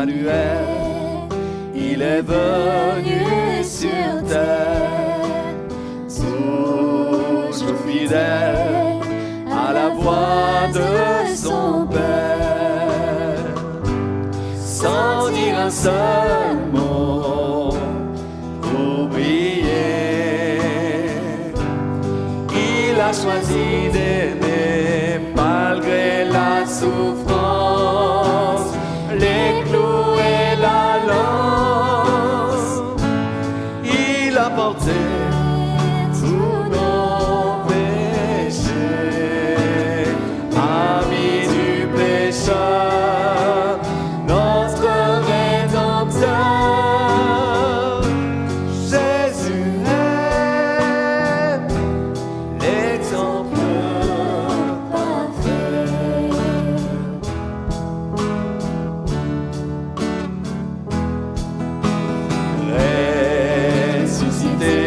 Emmanuel, il est venu sur terre, toujours fidèle à la voix de son Père, sans dire un seul mot pour briller. Il a choisi d'aimer malgré la souffrance, les clous et la lance. Il a porté tous nos péchés, ami du pécheur, notre Rédempteur. Jésus est l'exemple parfait. Ressuscité,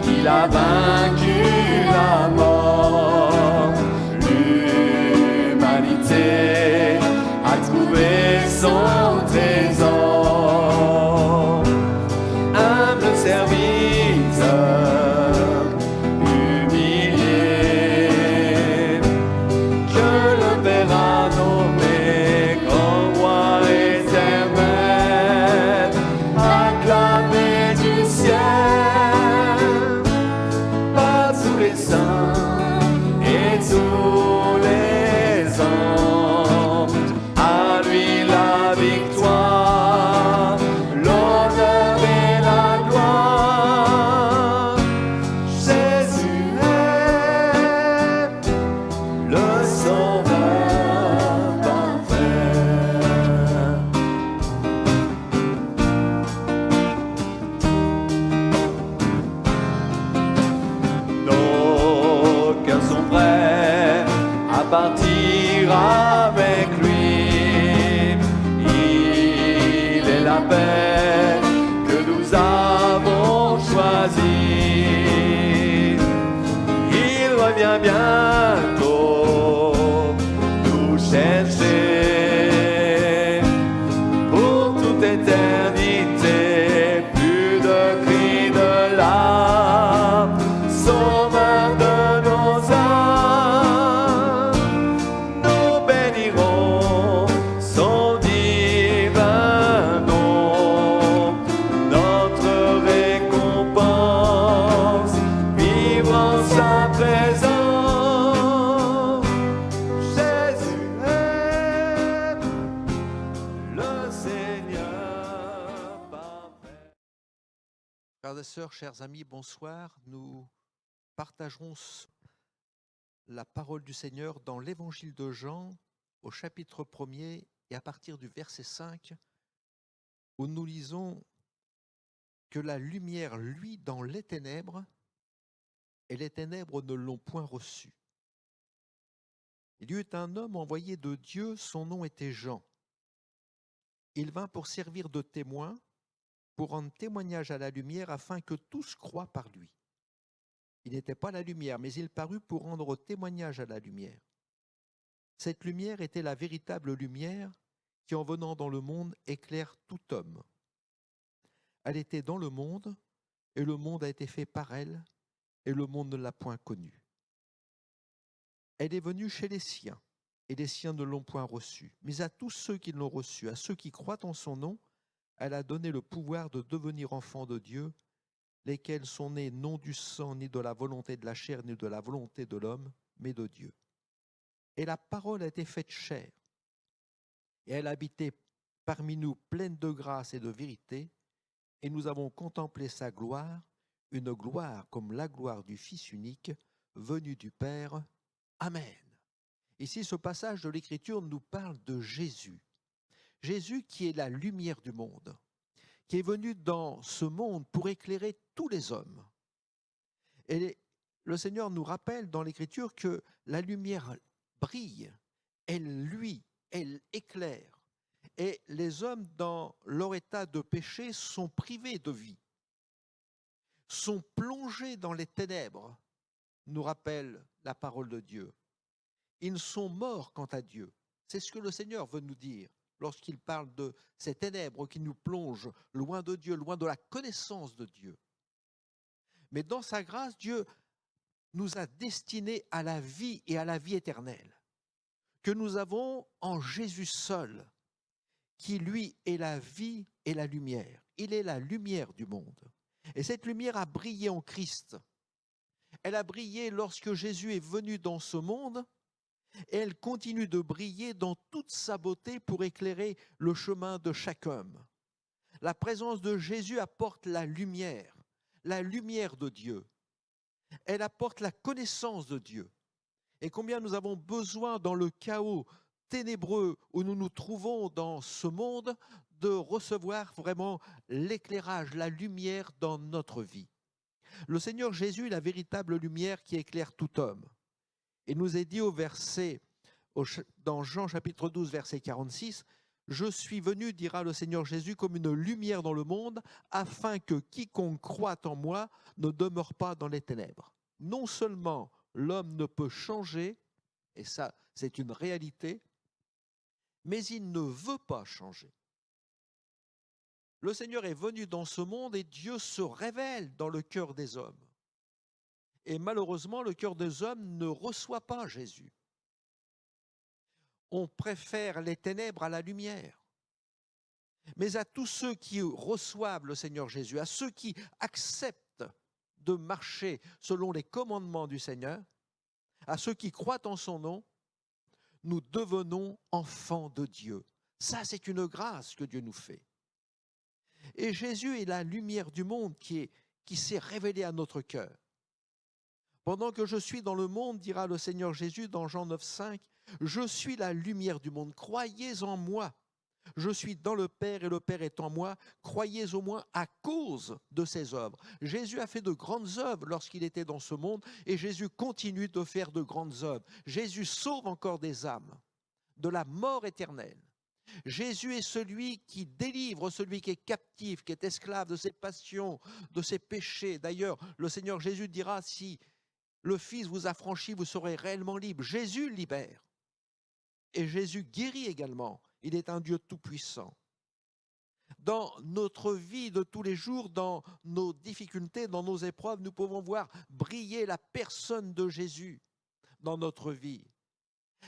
il a vaincu la mort. L'humanité a trouvé son trésor. Humble serviteur, humilié, que le Père a nommé grand roi éternel, acclamé du ciel par tous les saints et tous les anges. À lui la victoire, l'honneur et la gloire. Jésus est le Sauveur parfait. Nos cœurs sont prêts à partir avec lui. Il est la paix que nous avons choisie. Il revient bientôt nous chercher pour toute éternité. Plus de cris de larmes, Sauveur de nos âmes, nous bénirons son divin nom. Notre récompense, vivre en sa présence. Jésus est le Seigneur parfait. Frères et sœurs, chers amis, bonsoir. Nous partagerons la parole du Seigneur dans l'évangile de Jean au chapitre 1er et à partir du verset 5 où nous lisons que la lumière luit dans les ténèbres et les ténèbres ne l'ont point reçu. Il y eut un homme envoyé de Dieu, son nom était Jean. Il vint pour servir de témoin, pour rendre témoignage à la lumière afin que tous croient par lui. Il n'était pas la lumière, mais il parut pour rendre témoignage à la lumière. Cette lumière était la véritable lumière qui, en venant dans le monde, éclaire tout homme. Elle était dans le monde, et le monde a été fait par elle, et le monde ne l'a point connue. Elle est venue chez les siens, et les siens ne l'ont point reçue. Mais à tous ceux qui l'ont reçue, à ceux qui croient en son nom, elle a donné le pouvoir de devenir enfants de Dieu, lesquels sont nés non du sang, ni de la volonté de la chair, ni de la volonté de l'homme, mais de Dieu. Et la parole a été faite chair, et elle habitait parmi nous pleine de grâce et de vérité, et nous avons contemplé sa gloire, une gloire comme la gloire du Fils unique, venu du Père. Amen. Ici, ce passage de l'Écriture nous parle de Jésus. Jésus qui est la lumière du monde, qui est venu dans ce monde pour éclairer tous les hommes. Et le Seigneur nous rappelle dans l'Écriture que la lumière brille, elle luit, elle éclaire. Et les hommes, dans leur état de péché, sont privés de vie, sont plongés dans les ténèbres, nous rappelle la parole de Dieu. Ils sont morts quant à Dieu. C'est ce que le Seigneur veut nous dire. lorsqu'il parle de ces ténèbres qui nous plongent loin de Dieu, loin de la connaissance de Dieu. Mais dans sa grâce, Dieu nous a destinés à la vie et à la vie éternelle, que nous avons en Jésus seul, qui lui est la vie et la lumière. Il est la lumière du monde. Et cette lumière a brillé en Christ. Elle a brillé lorsque Jésus est venu dans ce monde et elle continue de briller dans toute sa beauté pour éclairer le chemin de chaque homme. La présence de Jésus apporte la lumière de Dieu. Elle apporte la connaissance de Dieu. Et combien nous avons besoin dans le chaos ténébreux où nous nous trouvons dans ce monde de recevoir vraiment l'éclairage, la lumière dans notre vie. Le Seigneur Jésus est la véritable lumière qui éclaire tout homme. Il nous est dit dans Jean chapitre 12, verset 46, « Je suis venu, dira le Seigneur Jésus, comme une lumière dans le monde, afin que quiconque croit en moi ne demeure pas dans les ténèbres. » Non seulement l'homme ne peut changer, et ça c'est une réalité, mais il ne veut pas changer. Le Seigneur est venu dans ce monde et Dieu se révèle dans le cœur des hommes. Et malheureusement, le cœur des hommes ne reçoit pas Jésus. On préfère les ténèbres à la lumière. Mais à tous ceux qui reçoivent le Seigneur Jésus, à ceux qui acceptent de marcher selon les commandements du Seigneur, à ceux qui croient en son nom, nous devenons enfants de Dieu. Ça, c'est une grâce que Dieu nous fait. Et Jésus est la lumière du monde qui s'est révélée à notre cœur. Pendant que je suis dans le monde, dira le Seigneur Jésus dans Jean 9, 5, « Je suis la lumière du monde, croyez en moi. Je suis dans le Père et le Père est en moi, croyez au moins à cause de ses œuvres. » Jésus a fait de grandes œuvres lorsqu'il était dans ce monde et Jésus continue de faire de grandes œuvres. Jésus sauve encore des âmes de la mort éternelle. Jésus est celui qui délivre, celui qui est captif, qui est esclave de ses passions, de ses péchés. D'ailleurs, le Seigneur Jésus dira, si le Fils vous a franchi, vous serez réellement libre. Jésus libère. Et Jésus guérit également. Il est un Dieu tout-puissant. Dans notre vie de tous les jours, dans nos difficultés, dans nos épreuves, nous pouvons voir briller la personne de Jésus dans notre vie.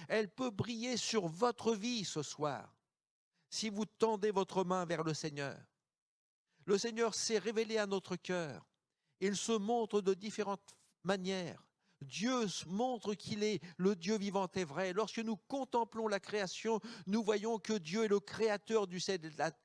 Elle peut briller sur votre vie ce soir, si vous tendez votre main vers le Seigneur. Le Seigneur s'est révélé à notre cœur. Il se montre de différentes manières. Dieu montre qu'il est le Dieu vivant et vrai. Lorsque nous contemplons la création, nous voyons que Dieu est le créateur du ciel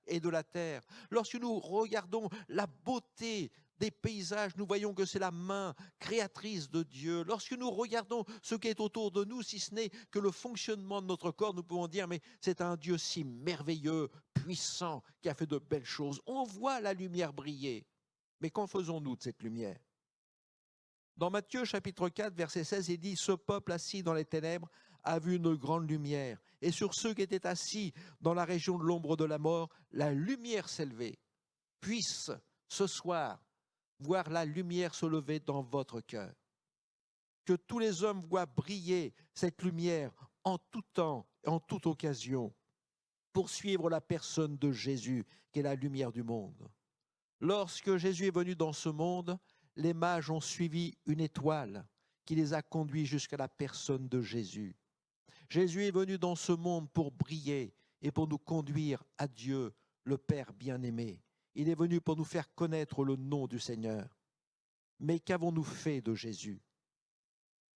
et de la terre. Lorsque nous regardons la beauté des paysages, nous voyons que c'est la main créatrice de Dieu. Lorsque nous regardons ce qui est autour de nous, si ce n'est que le fonctionnement de notre corps, nous pouvons dire, mais c'est un Dieu si merveilleux, puissant, qui a fait de belles choses. On voit la lumière briller. Mais qu'en faisons-nous de cette lumière ? Dans Matthieu chapitre 4, verset 16, il dit « Ce peuple assis dans les ténèbres a vu une grande lumière. Et sur ceux qui étaient assis dans la région de l'ombre de la mort, la lumière s'est levée. Puisse ce soir voir la lumière se lever dans votre cœur. Que tous les hommes voient briller cette lumière en tout temps, en toute occasion, pour suivre la personne de Jésus, qui est la lumière du monde. Lorsque Jésus est venu dans ce monde, les mages ont suivi une étoile qui les a conduits jusqu'à la personne de Jésus. Jésus est venu dans ce monde pour briller et pour nous conduire à Dieu, le Père bien-aimé. Il est venu pour nous faire connaître le nom du Seigneur. Mais qu'avons-nous fait de Jésus ?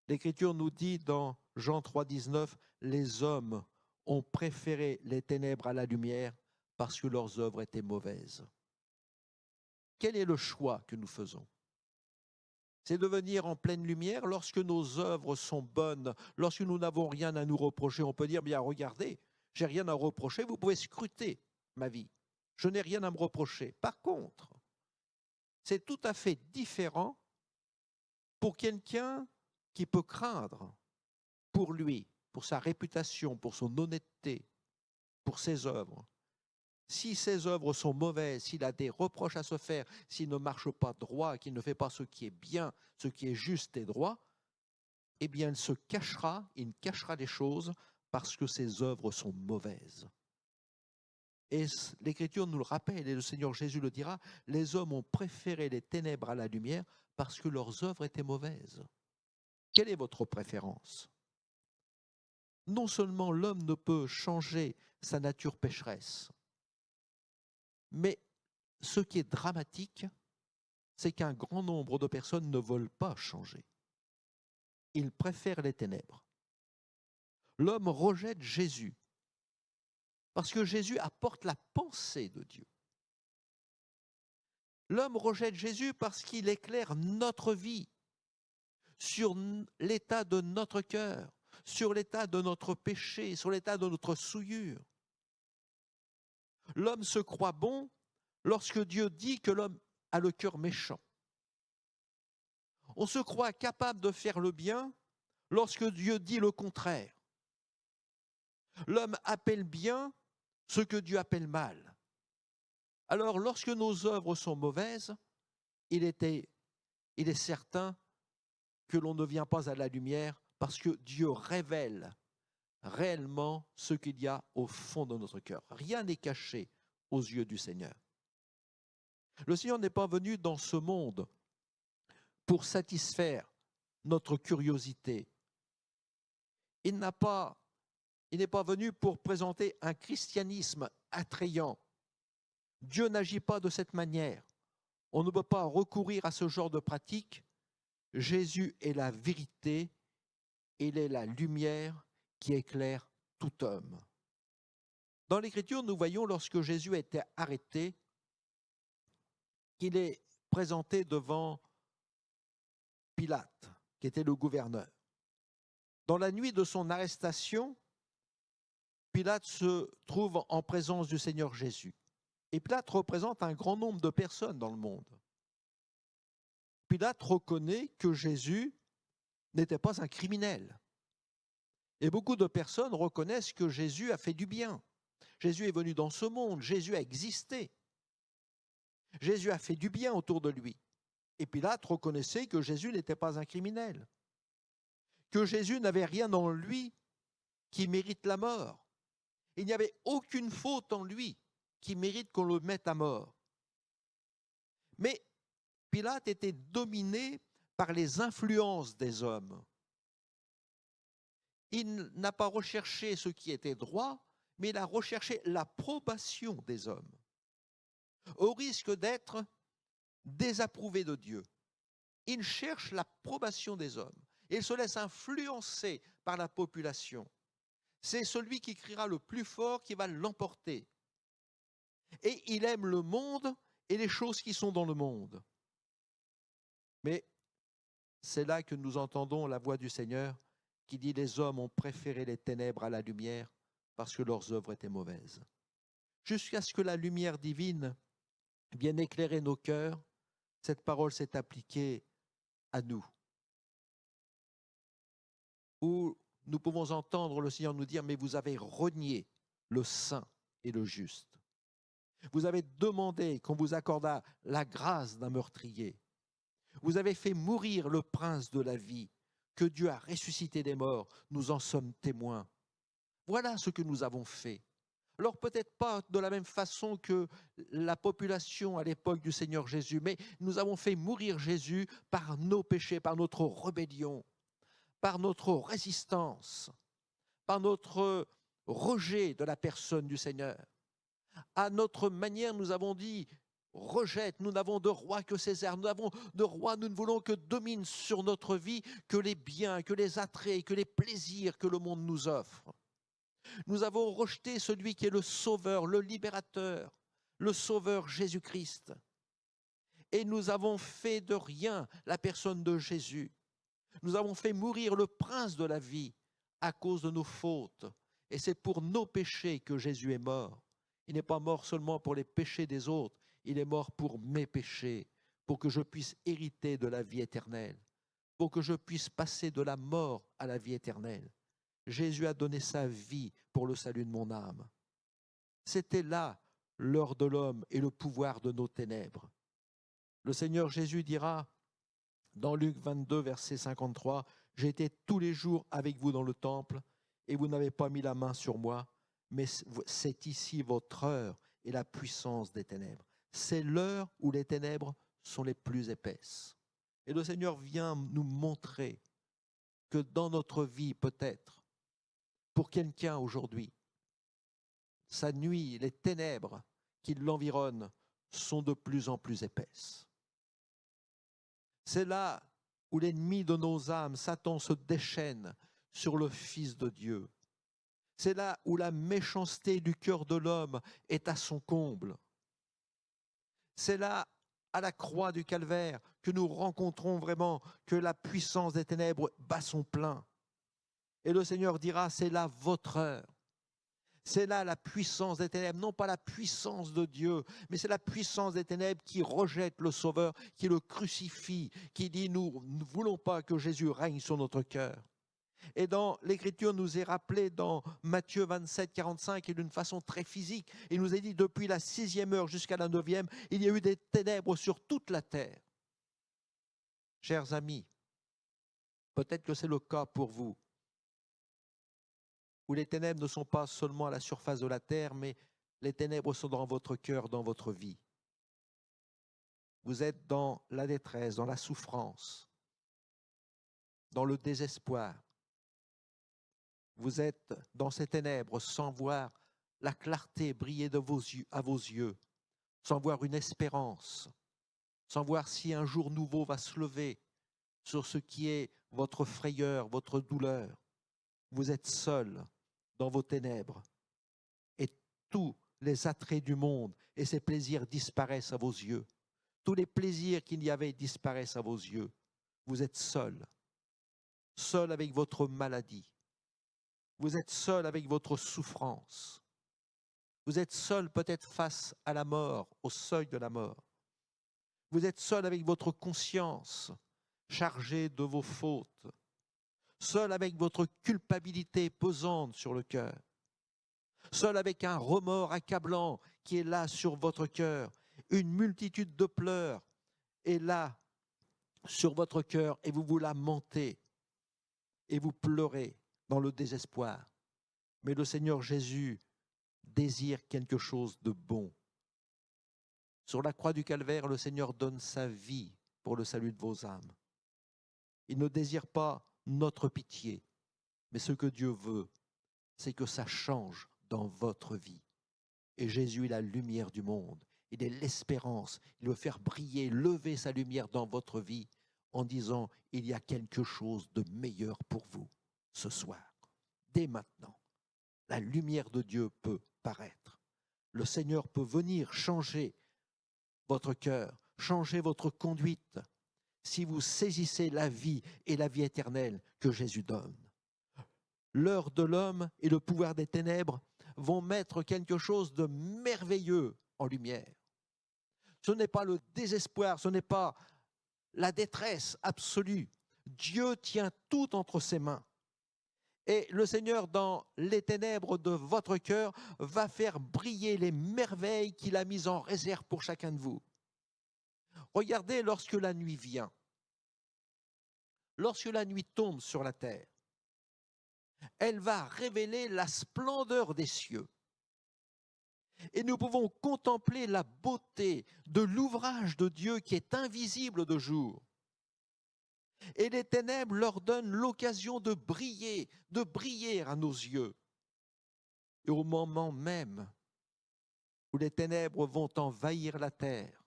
L'Écriture nous dit dans Jean 3, 19, « Les hommes ont préféré les ténèbres à la lumière parce que leurs œuvres étaient mauvaises. » Quel est le choix que nous faisons ? C'est de venir en pleine lumière lorsque nos œuvres sont bonnes, lorsque nous n'avons rien à nous reprocher. On peut dire, bien regardez, j'ai rien à reprocher, vous pouvez scruter ma vie. Je n'ai rien à me reprocher. Par contre, c'est tout à fait différent pour quelqu'un qui peut craindre pour lui, pour sa réputation, pour son honnêteté, pour ses œuvres. Si ses œuvres sont mauvaises, s'il a des reproches à se faire, s'il ne marche pas droit, qu'il ne fait pas ce qui est bien, ce qui est juste et droit, eh bien il cachera les choses parce que ses œuvres sont mauvaises. Et l'Écriture nous le rappelle, et le Seigneur Jésus le dira, les hommes ont préféré les ténèbres à la lumière parce que leurs œuvres étaient mauvaises. Quelle est votre préférence? Non seulement l'homme ne peut changer sa nature pécheresse, mais ce qui est dramatique, c'est qu'un grand nombre de personnes ne veulent pas changer. Ils préfèrent les ténèbres. L'homme rejette Jésus parce que Jésus apporte la pensée de Dieu. L'homme rejette Jésus parce qu'il éclaire notre vie sur l'état de notre cœur, sur l'état de notre péché, sur l'état de notre souillure. L'homme se croit bon lorsque Dieu dit que l'homme a le cœur méchant. On se croit capable de faire le bien lorsque Dieu dit le contraire. L'homme appelle bien ce que Dieu appelle mal. Alors, lorsque nos œuvres sont mauvaises, il est certain que l'on ne vient pas à la lumière parce que Dieu révèle réellement ce qu'il y a au fond de notre cœur. Rien n'est caché aux yeux du Seigneur. Le Seigneur n'est pas venu dans ce monde pour satisfaire notre curiosité. Il n'est pas venu pour présenter un christianisme attrayant. Dieu n'agit pas de cette manière. On ne peut pas recourir à ce genre de pratique. Jésus est la vérité, il est la lumière qui éclaire tout homme. Dans l'Écriture, nous voyons lorsque Jésus a été arrêté, qu'il est présenté devant Pilate, qui était le gouverneur. Dans la nuit de son arrestation, Pilate se trouve en présence du Seigneur Jésus. Et Pilate représente un grand nombre de personnes dans le monde. Pilate reconnaît que Jésus n'était pas un criminel. Et beaucoup de personnes reconnaissent que Jésus a fait du bien. Jésus est venu dans ce monde, Jésus a existé. Jésus a fait du bien autour de lui. Et Pilate reconnaissait que Jésus n'était pas un criminel. Que Jésus n'avait rien en lui qui mérite la mort. Il n'y avait aucune faute en lui qui mérite qu'on le mette à mort. Mais Pilate était dominé par les influences des hommes. Il n'a pas recherché ce qui était droit, mais il a recherché l'approbation des hommes, au risque d'être désapprouvé de Dieu. Il cherche l'approbation des hommes et il se laisse influencer par la population. C'est celui qui criera le plus fort qui va l'emporter. Et il aime le monde et les choses qui sont dans le monde. Mais c'est là que nous entendons la voix du Seigneur qui dit « Les hommes ont préféré les ténèbres à la lumière parce que leurs œuvres étaient mauvaises. » Jusqu'à ce que la lumière divine vienne éclairer nos cœurs, cette parole s'est appliquée à nous. Où nous pouvons entendre le Seigneur nous dire « Mais vous avez renié le saint et le juste. Vous avez demandé qu'on vous accordât la grâce d'un meurtrier. Vous avez fait mourir le prince de la vie, que Dieu a ressuscité des morts. Nous en sommes témoins. Voilà ce que nous avons fait. » Alors peut-être pas de la même façon que la population à l'époque du Seigneur Jésus, mais nous avons fait mourir Jésus par nos péchés, par notre rébellion, par notre résistance, par notre rejet de la personne du Seigneur. À notre manière, nous avons dit « rejette, nous n'avons de roi que César, nous n'avons de roi, nous ne voulons que domine sur notre vie que les biens, que les attraits, que les plaisirs que le monde nous offre. » Nous avons rejeté celui qui est le Sauveur, le Libérateur, le Sauveur Jésus-Christ. Et nous avons fait de rien la personne de Jésus. Nous avons fait mourir le prince de la vie à cause de nos fautes. Et c'est pour nos péchés que Jésus est mort. Il n'est pas mort seulement pour les péchés des autres, il est mort pour mes péchés, pour que je puisse hériter de la vie éternelle, pour que je puisse passer de la mort à la vie éternelle. Jésus a donné sa vie pour le salut de mon âme. C'était là l'heure de l'homme et le pouvoir de nos ténèbres. Le Seigneur Jésus dira dans Luc 22, verset 53, « J'ai été tous les jours avec vous dans le temple et vous n'avez pas mis la main sur moi, mais c'est ici votre heure et la puissance des ténèbres. C'est l'heure où les ténèbres sont les plus épaisses. Et le Seigneur vient nous montrer que dans notre vie, peut-être, pour quelqu'un aujourd'hui, sa nuit, les ténèbres qui l'environnent sont de plus en plus épaisses. C'est là où l'ennemi de nos âmes, Satan, se déchaîne sur le Fils de Dieu. C'est là où la méchanceté du cœur de l'homme est à son comble. C'est là, à la croix du Calvaire, que nous rencontrons vraiment que la puissance des ténèbres bat son plein. Et le Seigneur dira, c'est là votre heure. C'est là la puissance des ténèbres, non pas la puissance de Dieu, mais c'est la puissance des ténèbres qui rejette le Sauveur, qui le crucifie, qui dit, nous ne voulons pas que Jésus règne sur notre cœur. Et dans l'Écriture nous est rappelé dans Matthieu 27, 45, et d'une façon très physique, il nous est dit depuis la 6e heure jusqu'à la 9e, il y a eu des ténèbres sur toute la terre. Chers amis, peut-être que c'est le cas pour vous, où les ténèbres ne sont pas seulement à la surface de la terre, mais les ténèbres sont dans votre cœur, dans votre vie. Vous êtes dans la détresse, dans la souffrance, dans le désespoir. Vous êtes dans ces ténèbres sans voir la clarté briller à vos yeux, sans voir une espérance, sans voir si un jour nouveau va se lever sur ce qui est votre frayeur, votre douleur. Vous êtes seul dans vos ténèbres et tous les attraits du monde et ses plaisirs disparaissent à vos yeux. Tous les plaisirs qu'il y avait disparaissent à vos yeux. Vous êtes seul, seul avec votre maladie. Vous êtes seul avec votre souffrance. Vous êtes seul peut-être face à la mort, au seuil de la mort. Vous êtes seul avec votre conscience chargée de vos fautes. Seul avec votre culpabilité pesante sur le cœur. Seul avec un remords accablant qui est là sur votre cœur. Une multitude de pleurs est là sur votre cœur et vous vous lamentez et vous pleurez dans le désespoir. Mais le Seigneur Jésus désire quelque chose de bon. Sur la croix du Calvaire, le Seigneur donne sa vie pour le salut de vos âmes. Il ne désire pas notre pitié, mais ce que Dieu veut, c'est que ça change dans votre vie. Et Jésus est la lumière du monde. Il est l'espérance. Il veut faire briller, lever sa lumière dans votre vie en disant, il y a quelque chose de meilleur pour vous ce soir. Dès maintenant, la lumière de Dieu peut paraître. Le Seigneur peut venir changer votre cœur, changer votre conduite, si vous saisissez la vie et la vie éternelle que Jésus donne. L'heure de l'homme et le pouvoir des ténèbres vont mettre quelque chose de merveilleux en lumière. Ce n'est pas le désespoir, ce n'est pas la détresse absolue. Dieu tient tout entre ses mains. Et le Seigneur, dans les ténèbres de votre cœur, va faire briller les merveilles qu'il a mises en réserve pour chacun de vous. Regardez lorsque la nuit vient, lorsque la nuit tombe sur la terre, elle va révéler la splendeur des cieux. Et nous pouvons contempler la beauté de l'ouvrage de Dieu qui est invisible de jour. Et les ténèbres leur donnent l'occasion de briller à nos yeux. Et au moment même où les ténèbres vont envahir la terre,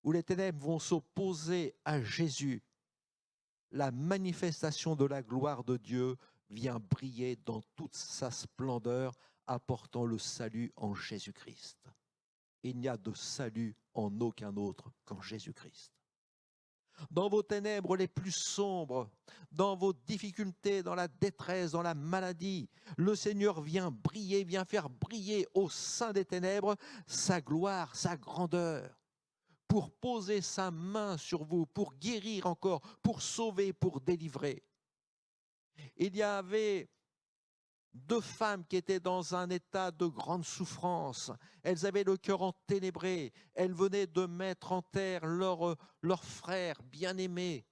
où les ténèbres vont s'opposer à Jésus, la manifestation de la gloire de Dieu vient briller dans toute sa splendeur, apportant le salut en Jésus-Christ. Il n'y a de salut en aucun autre qu'en Jésus-Christ. Dans vos ténèbres les plus sombres, dans vos difficultés, dans la détresse, dans la maladie, le Seigneur vient briller, vient faire briller au sein des ténèbres sa gloire, sa grandeur, pour poser sa main sur vous, pour guérir encore, pour sauver, pour délivrer. Il y avait 2 femmes qui étaient dans un état de grande souffrance. Elles avaient le cœur enténébré. Elles venaient de mettre en terre leur frère bien-aimé.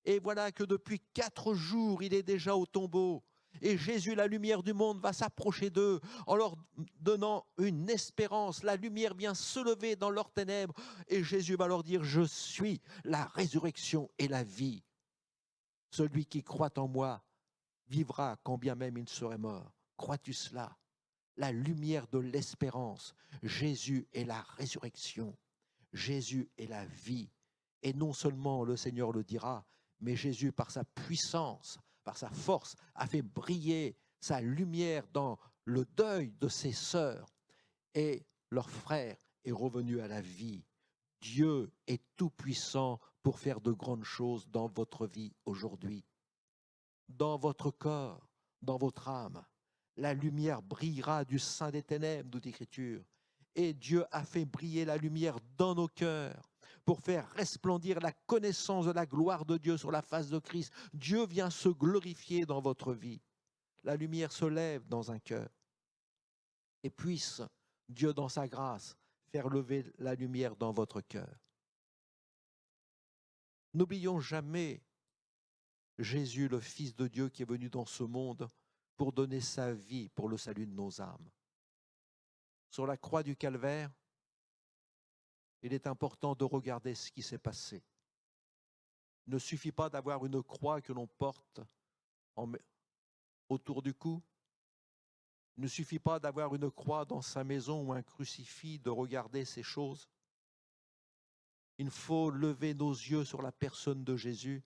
Et voilà que depuis 4 jours, il est déjà au tombeau. Et Jésus, la lumière du monde, va s'approcher d'eux en leur donnant une espérance. La lumière vient se lever dans leurs ténèbres et Jésus va leur dire, je suis la résurrection et la vie. Celui qui croit en moi vivra quand bien même il serait mort. Crois-tu cela? La lumière de l'espérance. Jésus est la résurrection. Jésus est la vie. Et non seulement le Seigneur le dira, mais Jésus, par sa puissance, par sa force, a fait briller sa lumière dans le deuil de ses sœurs. Et leur frère est revenu à la vie. Dieu est tout-puissant pour faire de grandes choses dans votre vie aujourd'hui. Dans votre corps, dans votre âme, la lumière brillera du sein des ténèbres, nous dit l'Écriture. Et Dieu a fait briller la lumière dans nos cœurs pour faire resplendir la connaissance de la gloire de Dieu sur la face de Christ. Dieu vient se glorifier dans votre vie. La lumière se lève dans un cœur. Et puisse Dieu, dans sa grâce, faire lever la lumière dans votre cœur. N'oublions jamais Jésus, le Fils de Dieu, qui est venu dans ce monde pour donner sa vie pour le salut de nos âmes. Sur la croix du Calvaire, il est important de regarder ce qui s'est passé. Il ne suffit pas d'avoir une croix que l'on porte autour du cou. Il ne suffit pas d'avoir une croix dans sa maison ou un crucifix, de regarder ces choses. Il faut lever nos yeux sur la personne de Jésus.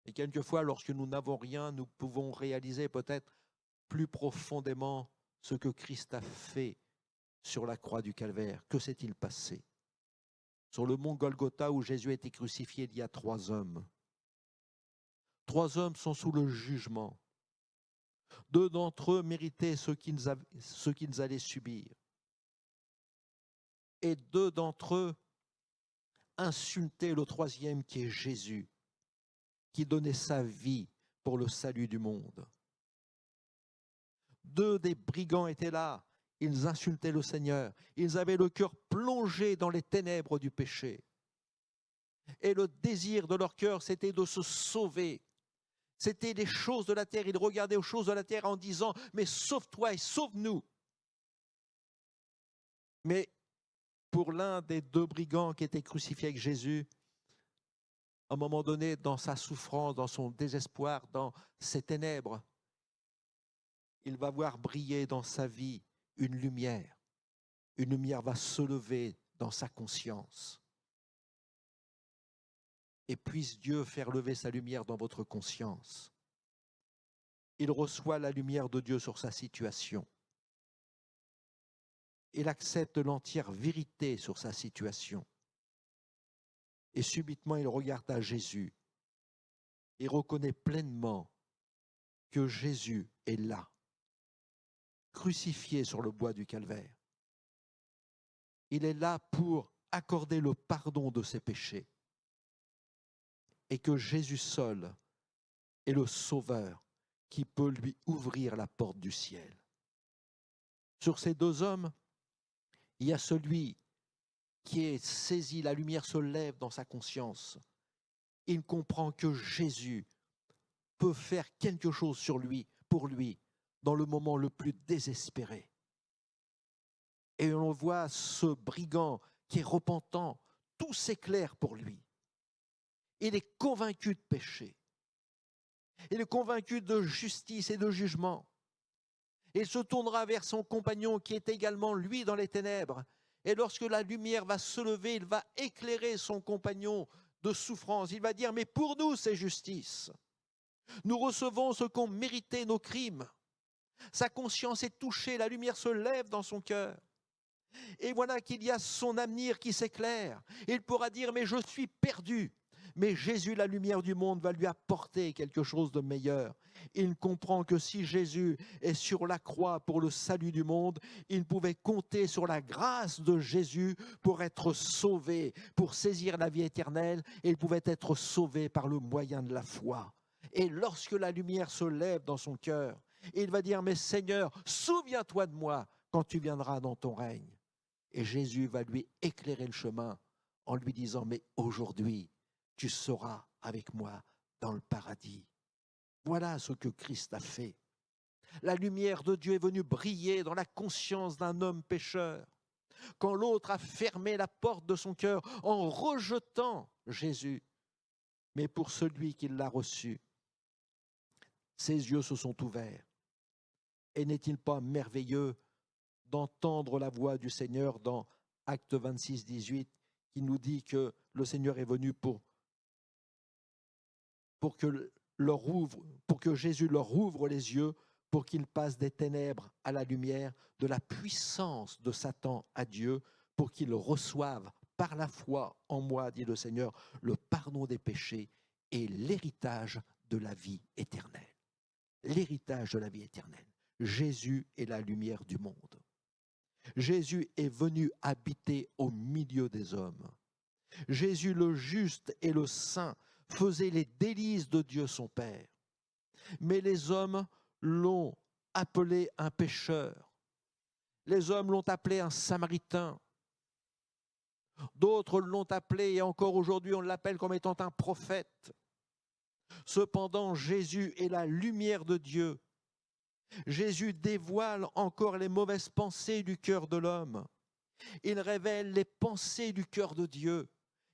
Et quelquefois, lorsque nous n'avons rien, nous pouvons réaliser peut-être plus profondément ce que Christ a fait sur la croix du Calvaire. Que s'est-il passé? Sur le mont Golgotha où Jésus a été crucifié, il y a 3 hommes. 3 hommes sont sous le jugement. 2 d'entre eux méritaient ce qu'ils allaient subir. Et 2 d'entre eux insultaient le 3e qui est Jésus, qui donnait sa vie pour le salut du monde. 2 des brigands étaient là, ils insultaient le Seigneur, ils avaient le cœur plongé dans les ténèbres du péché. Et le désir de leur cœur, c'était de se sauver. C'était les choses de la terre, ils regardaient aux choses de la terre en disant, mais sauve-toi et sauve-nous. Mais pour l'un des 2 brigands qui étaient crucifiés avec Jésus, à un moment donné, dans sa souffrance, dans son désespoir, dans ses ténèbres, il va voir briller dans sa vie une lumière. Une lumière va se lever dans sa conscience. Et puisse Dieu faire lever sa lumière dans votre conscience. Il reçoit la lumière de Dieu sur sa situation. Il accepte l'entière vérité sur sa situation. Et subitement, il regarde à Jésus et reconnaît pleinement que Jésus est là, crucifié sur le bois du Calvaire. Il est là pour accorder le pardon de ses péchés et que Jésus seul est le Sauveur qui peut lui ouvrir la porte du ciel. Sur ces 2 hommes, il y a celui qui est saisi, la lumière se lève dans sa conscience. Il comprend que Jésus peut faire quelque chose sur lui, pour lui, dans le moment le plus désespéré. Et on voit ce brigand qui est repentant, tout s'éclaire pour lui. Il est convaincu de péché. Il est convaincu de justice et de jugement. Il se tournera vers son compagnon qui est également, lui, dans les ténèbres. Et lorsque la lumière va se lever, il va éclairer son compagnon de souffrance. Il va dire, mais pour nous, c'est justice. Nous recevons ce qu'ont mérité nos crimes. Sa conscience est touchée, la lumière se lève dans son cœur. Et voilà qu'il y a son avenir qui s'éclaire. Il pourra dire, mais je suis perdu. Mais Jésus, la lumière du monde, va lui apporter quelque chose de meilleur. Il comprend que si Jésus est sur la croix pour le salut du monde, il pouvait compter sur la grâce de Jésus pour être sauvé, pour saisir la vie éternelle, et il pouvait être sauvé par le moyen de la foi. Et lorsque la lumière se lève dans son cœur, il va dire, mais Seigneur, souviens-toi de moi quand tu viendras dans ton règne. Et Jésus va lui éclairer le chemin en lui disant, mais aujourd'hui, tu seras avec moi dans le paradis. Voilà ce que Christ a fait. La lumière de Dieu est venue briller dans la conscience d'un homme pécheur. Quand l'autre a fermé la porte de son cœur en rejetant Jésus, mais pour celui qui l'a reçu, ses yeux se sont ouverts. Et n'est-il pas merveilleux d'entendre la voix du Seigneur dans Acte 26, 18, qui nous dit que le Seigneur est venu pour que Jésus leur ouvre les yeux, pour qu'ils passent des ténèbres à la lumière, de la puissance de Satan à Dieu, pour qu'ils reçoivent par la foi en moi, dit le Seigneur, le pardon des péchés et l'héritage de la vie éternelle. L'héritage de la vie éternelle. Jésus est la lumière du monde. Jésus est venu habiter au milieu des hommes. Jésus, le juste et le saint, faisait les délices de Dieu son Père. Mais les hommes l'ont appelé un pécheur. Les hommes l'ont appelé un samaritain. D'autres l'ont appelé, et encore aujourd'hui on l'appelle comme étant un prophète. Cependant, Jésus est la lumière de Dieu. Jésus dévoile encore les mauvaises pensées du cœur de l'homme. Il révèle les pensées du cœur de Dieu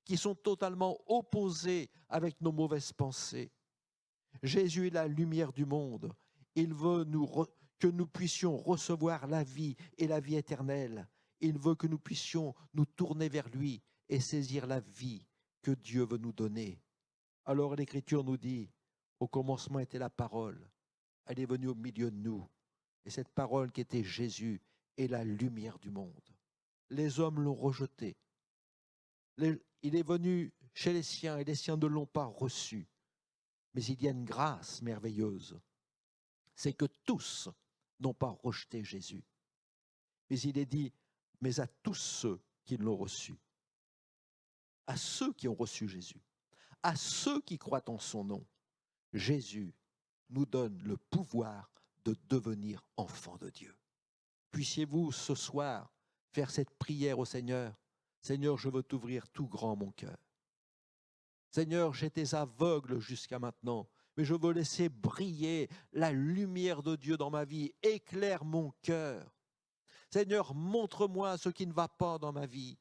qui sont totalement opposées avec nos mauvaises pensées. Jésus est la lumière du monde. Il veut que nous puissions recevoir la vie et la vie éternelle. Il veut que nous puissions nous tourner vers lui et saisir la vie que Dieu veut nous donner. Alors l'Écriture nous dit, au commencement était la parole. Elle est venue au milieu de nous. Et cette parole qui était Jésus est la lumière du monde. Les hommes l'ont rejeté. Il est venu chez les siens et les siens ne l'ont pas reçu. Mais il y a une grâce merveilleuse. C'est que tous n'ont pas rejeté Jésus. Mais il est dit, mais à tous ceux qui l'ont reçu, à ceux qui ont reçu Jésus, à ceux qui croient en son nom, Jésus nous donne le pouvoir de devenir enfants de Dieu. Puissiez-vous ce soir faire cette prière au Seigneur. Seigneur, je veux t'ouvrir tout grand mon cœur. Seigneur, j'étais aveugle jusqu'à maintenant, mais je veux laisser briller la lumière de Dieu dans ma vie. Éclaire mon cœur. Seigneur, montre-moi ce qui ne va pas dans ma vie.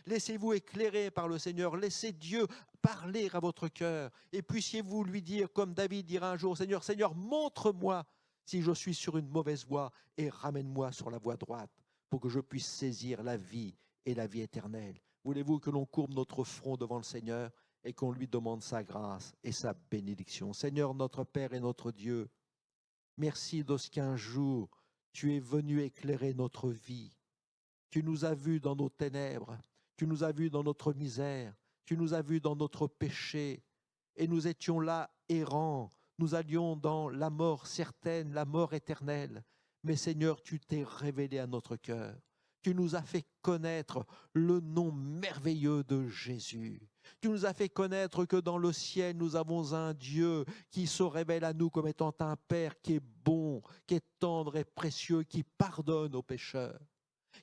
Laissez-vous éclairer par le Seigneur. Laissez Dieu parler à votre cœur. Et puissiez-vous lui dire, comme David dira un jour, Seigneur, Seigneur, montre-moi si je suis sur une mauvaise voie et ramène-moi sur la voie droite pour que je puisse saisir la vie et la vie éternelle. Voulez-vous que l'on courbe notre front devant le Seigneur et qu'on lui demande sa grâce et sa bénédiction. Seigneur, notre Père et notre Dieu, merci de ce qu'un jour, tu es venu éclairer notre vie. Tu nous as vus dans nos ténèbres, tu nous as vus dans notre misère, tu nous as vus dans notre péché, et nous étions là errants, nous allions dans la mort certaine, la mort éternelle. Mais Seigneur, tu t'es révélé à notre cœur. Tu nous as fait connaître le nom merveilleux de Jésus. Tu nous as fait connaître que dans le ciel, nous avons un Dieu qui se révèle à nous comme étant un Père qui est bon, qui est tendre et précieux, qui pardonne aux pécheurs,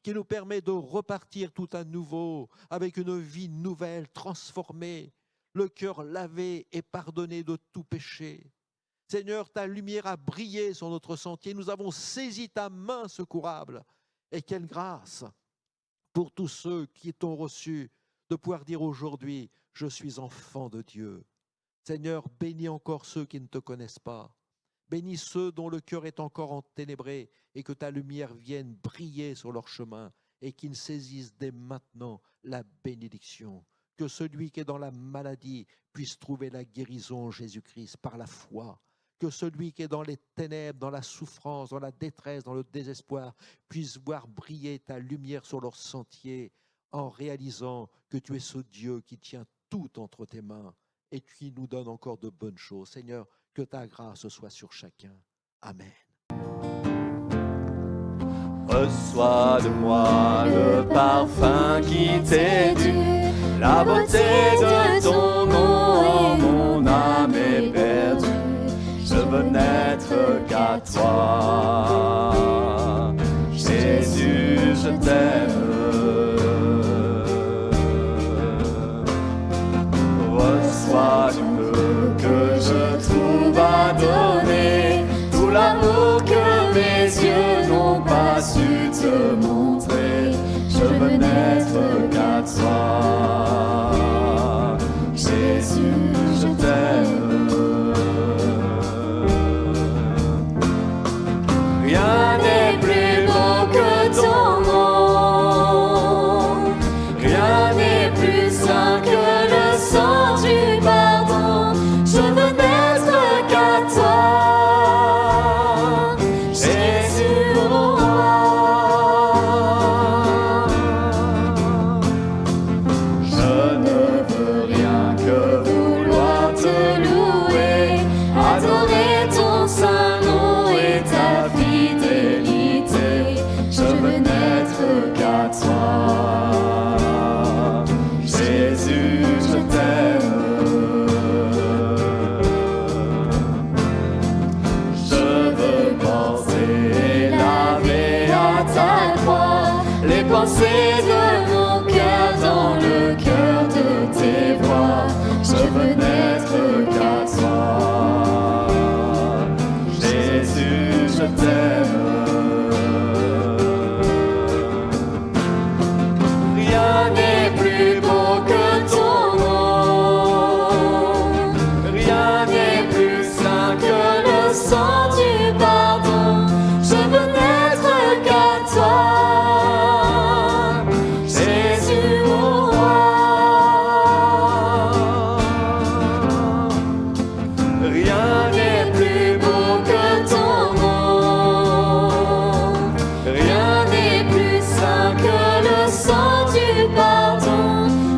qui nous permet de repartir tout à nouveau avec une vie nouvelle, transformée, le cœur lavé et pardonné de tout péché. Seigneur, ta lumière a brillé sur notre sentier. Nous avons saisi ta main secourable. Et quelle grâce pour tous ceux qui t'ont reçu de pouvoir dire aujourd'hui, je suis enfant de Dieu. Seigneur, bénis encore ceux qui ne te connaissent pas. Bénis ceux dont le cœur est encore enténébré et que ta lumière vienne briller sur leur chemin et qu'ils saisissent dès maintenant la bénédiction. Que celui qui est dans la maladie puisse trouver la guérison en Jésus-Christ par la foi. Que celui qui est dans les ténèbres, dans la souffrance, dans la détresse, dans le désespoir, puisse voir briller ta lumière sur leur sentier en réalisant que tu es ce Dieu qui tient tout entre tes mains et qui nous donne encore de bonnes choses. Seigneur, que ta grâce soit sur chacun. Amen. Reçois de moi le parfum qui t'est dû, la beauté de ton nom, mon âme est perdue. Je veux n'être qu'à toi, Jésus, je t'aime. Reçois du peu que je trouve à donner, tout l'amour que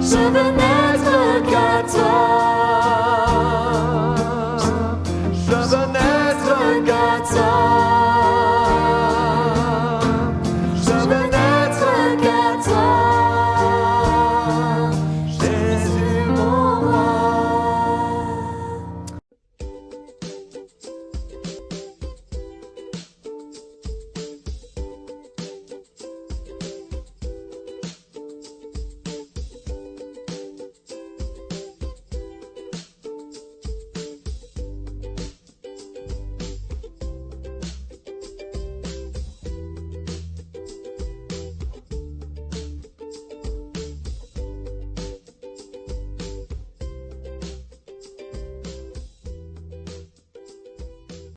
Je venais